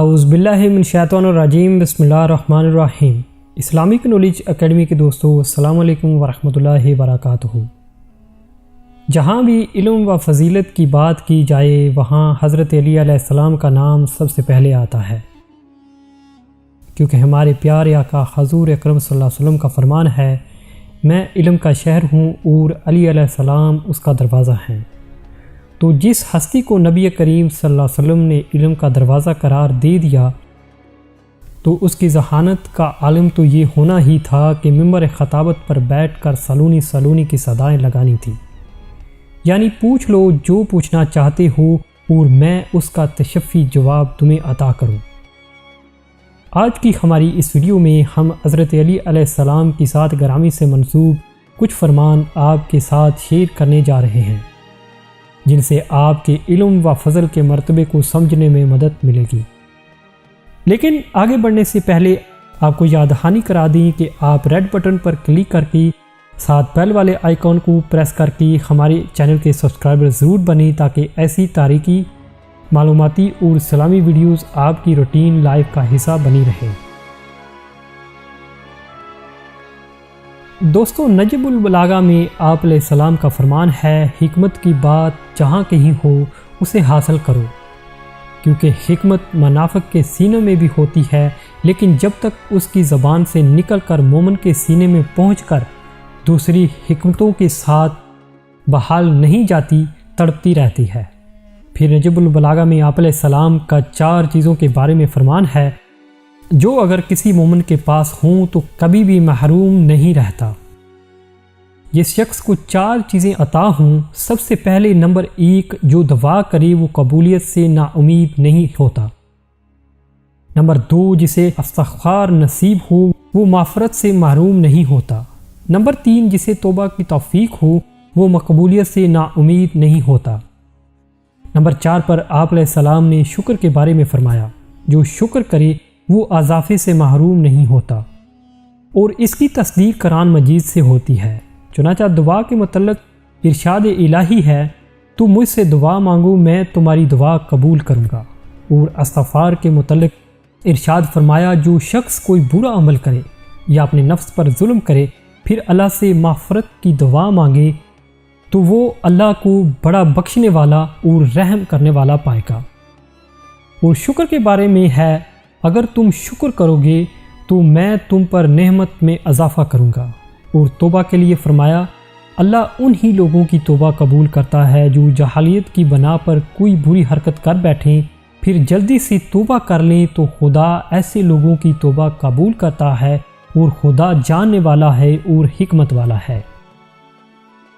اعوذ باللہ من الشیطان الرجیم، بسم اللہ الرحمن الرحیم۔ اسلامک نالج اکیڈمی کے دوستو، السلام علیکم ورحمۃ اللہ وبرکاتہ۔ جہاں بھی علم و فضیلت کی بات کی جائے وہاں حضرت علی علیہ السلام کا نام سب سے پہلے آتا ہے، کیونکہ ہمارے پیارے آقا حضور اکرم صلی اللہ علیہ وسلم کا فرمان ہے، میں علم کا شہر ہوں اور علی علیہ السلام اس کا دروازہ ہیں۔ تو جس ہستی کو نبی کریم صلی اللہ علیہ وسلم نے علم کا دروازہ قرار دے دیا تو اس کی ذہانت کا عالم تو یہ ہونا ہی تھا کہ ممبر خطابت پر بیٹھ کر سلونی سلونی کی صدائیں لگانی تھی، یعنی پوچھ لو جو پوچھنا چاہتے ہو اور میں اس کا تشفی جواب تمہیں عطا کروں۔ آج کی ہماری اس ویڈیو میں ہم حضرت علی علیہ السلام کی ذات گرامی سے منسوب کچھ فرمان آپ کے ساتھ شیئر کرنے جا رہے ہیں، جن سے آپ کے علم و فضل کے مرتبے کو سمجھنے میں مدد ملے گی۔ لیکن آگے بڑھنے سے پہلے آپ کو یاد دہانی کرا دیں کہ آپ ریڈ بٹن پر کلک کر کے ساتھ بیل والے آئیکن کو پریس کر کے ہمارے چینل کے سبسکرائبر ضرور بنیں، تاکہ ایسی تاریخی، معلوماتی اور اسلامی ویڈیوز آپ کی روٹین لائف کا حصہ بنی رہیں۔ دوستو، نجم البلاغہ میں آپ علیہ السلام کا فرمان ہے، حکمت کی بات جہاں کہیں ہو اسے حاصل کرو، کیونکہ حکمت منافق کے سینے میں بھی ہوتی ہے، لیکن جب تک اس کی زبان سے نکل کر مومن کے سینے میں پہنچ کر دوسری حکمتوں کے ساتھ بحال نہیں جاتی، تڑپتی رہتی ہے۔ پھر نجم البلاغہ میں آپ علیہ السلام کا 4 چیزوں کے بارے میں فرمان ہے جو اگر کسی مومن کے پاس ہوں تو کبھی بھی محروم نہیں رہتا۔ جس شخص کو 4 چیزیں عطا ہوں، سب سے پہلے نمبر 1، جو دعا کرے وہ قبولیت سے نا امید نہیں ہوتا۔ نمبر 2، جسے استغفار نصیب ہو وہ مغفرت سے محروم نہیں ہوتا۔ نمبر 3، جسے توبہ کی توفیق ہو وہ مقبولیت سے نا امید نہیں ہوتا۔ نمبر 4 پر آپ علیہ السلام نے شکر کے بارے میں فرمایا، جو شکر کرے وہ اضافے سے محروم نہیں ہوتا، اور اس کی تصدیق قرآن مجید سے ہوتی ہے۔ چنانچہ دعا کے متعلق ارشاد الہی ہے، تو مجھ سے دعا مانگو میں تمہاری دعا قبول کروں گا، اور استغفار کے متعلق ارشاد فرمایا، جو شخص کوئی برا عمل کرے یا اپنے نفس پر ظلم کرے پھر اللہ سے مغفرت کی دعا مانگے تو وہ اللہ کو بڑا بخشنے والا اور رحم کرنے والا پائے گا۔ اور شکر کے بارے میں ہے، اگر تم شکر کرو گے تو میں تم پر نعمت میں اضافہ کروں گا۔ اور توبہ کے لیے فرمایا، اللہ انہی لوگوں کی توبہ قبول کرتا ہے جو جہالیت کی بنا پر کوئی بری حرکت کر بیٹھیں پھر جلدی سے توبہ کر لیں، تو خدا ایسے لوگوں کی توبہ قبول کرتا ہے، اور خدا جاننے والا ہے اور حکمت والا ہے۔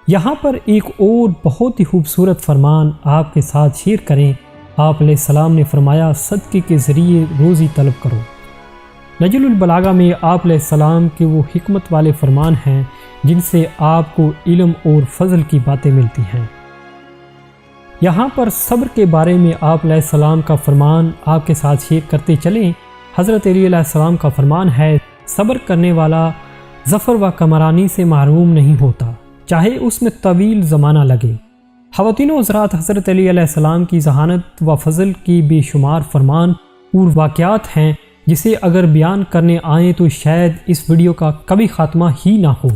یہاں پر ایک اور بہت ہی خوبصورت فرمان آپ کے ساتھ شیئر کریں۔ آپ علیہ السلام نے فرمایا، صدقے کے ذریعے روزی طلب کرو۔ نجم البلاغہ میں آپ علیہ السلام کے وہ حکمت والے فرمان ہیں جن سے آپ کو علم اور فضل کی باتیں ملتی ہیں۔ یہاں پر صبر کے بارے میں آپ علیہ السلام کا فرمان آپ کے ساتھ شیئر کرتے چلیں۔ حضرت علی علیہ السلام کا فرمان ہے، صبر کرنے والا ظفر و کامرانی سے محروم نہیں ہوتا، چاہے اس میں طویل زمانہ لگے۔ خواتین و حضرات، حضرت علی علیہ السلام کی ذہانت و فضل کی بے شمار فرمان اور واقعات ہیں جسے اگر بیان کرنے آئیں تو شاید اس ویڈیو کا کبھی خاتمہ ہی نہ ہو،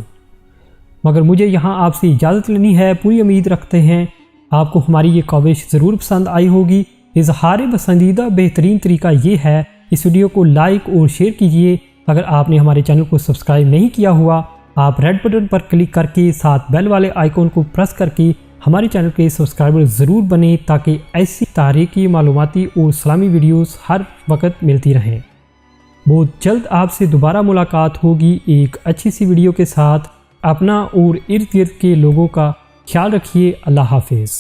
مگر مجھے یہاں آپ سے اجازت لینی ہے۔ پوری امید رکھتے ہیں آپ کو ہماری یہ کوشش ضرور پسند آئی ہوگی۔ اظہار پسندیدہ بہترین طریقہ یہ ہے، اس ویڈیو کو لائک اور شیئر کیجیے۔ اگر آپ نے ہمارے چینل کو سبسکرائب نہیں کیا ہوا، آپ ریڈ بٹن پر کلک کر کے ساتھ بیل والے آئیکن کو پریس کر کے ہمارے چینل کے سبسکرائبر ضرور بنیں، تاکہ ایسی تاریخی، معلوماتی اور اسلامی ویڈیوز ہر وقت ملتی رہیں۔ بہت جلد آپ سے دوبارہ ملاقات ہوگی ایک اچھی سی ویڈیو کے ساتھ۔ اپنا اور ارد گرد کے لوگوں کا خیال رکھیے۔ اللہ حافظ۔